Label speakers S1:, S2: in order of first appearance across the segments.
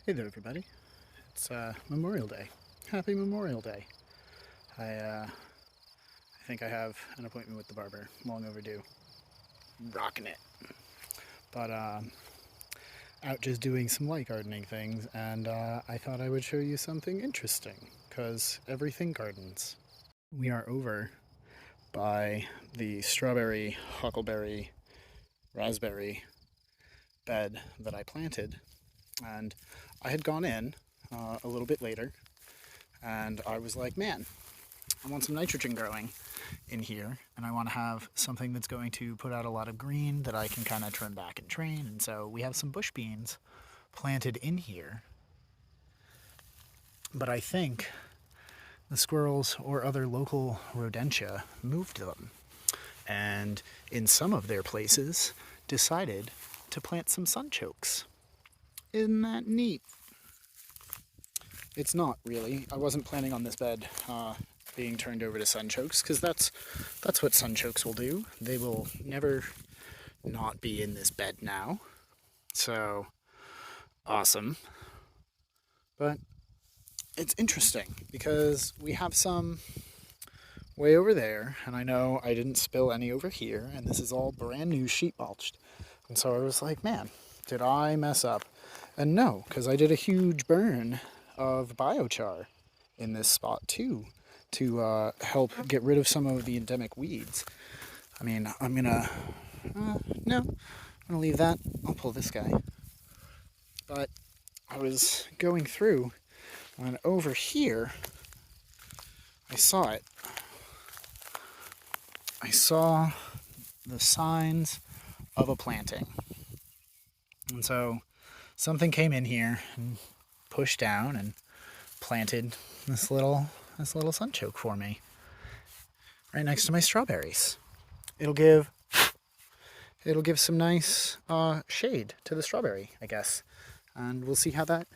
S1: Hey there, everybody. It's Memorial Day. Happy Memorial Day. I think I have an appointment with the barber. Long overdue. Rocking it. But out just doing some light gardening things, and I thought I would show you something interesting, because everything gardens. We are over by the strawberry, huckleberry, raspberry bed that I planted, and I had gone in a little bit later, and I was like, man, I want some nitrogen growing in here, and I want to have something that's going to put out a lot of green that I can kind of trim back and train. And so we have some bush beans planted in here, but I think the squirrels or other local rodentia moved them, and in some of their places decided to plant some sunchokes. Isn't that neat? It's not really. I wasn't planning on this bed being turned over to sunchokes, because that's what sunchokes will do. They will never not be in this bed now. So, awesome. But it's interesting, because we have some way over there, and I know I didn't spill any over here, and this is all brand new sheet mulched. And so I was like, man, did I mess up? And no, because I did a huge burn of biochar in this spot too, to help get rid of some of the endemic weeds. I mean, I'm gonna, no, I'm gonna leave that. I'll pull this guy. But I was going through, and over here, I saw it. I saw the signs of a planting. And so something came in here and pushed down and planted this little sunchoke for me right next to my strawberries. It'll give some nice shade to the strawberry, I guess, and we'll see how that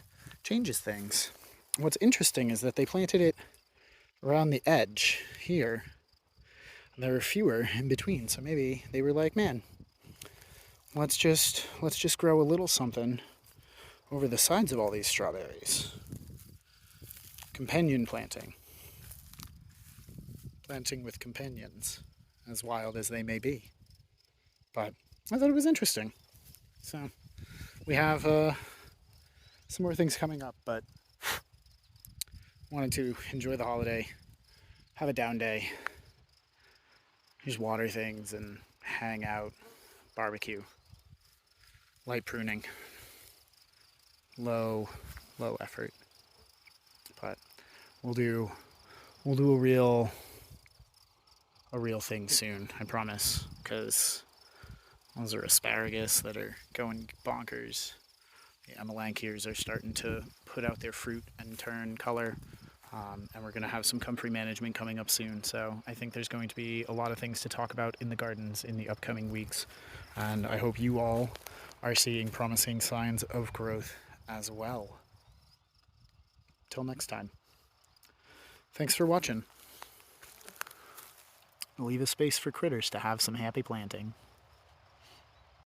S1: changes things. What's interesting is that they planted it around the edge here. There were fewer in between, so maybe they were like, man, let's just grow a little something over the sides of all these strawberries. Companion planting. Planting with companions, as wild as they may be. But I thought it was interesting. So we have some more things coming up, but wanted to enjoy the holiday, have a down day, just water things and hang out, barbecue, light pruning, low effort. But we'll do a real thing soon, I promise, because those are asparagus that are going bonkers. The amelanchiers are starting to put out their fruit and turn color, and we're going to have some comfrey management coming up soon. So I think there's going to be a lot of things to talk about in the gardens in the upcoming weeks, and I hope you all are seeing promising signs of growth as well. Till next time. Thanks for watching. Leave a space for critters to have some happy planting.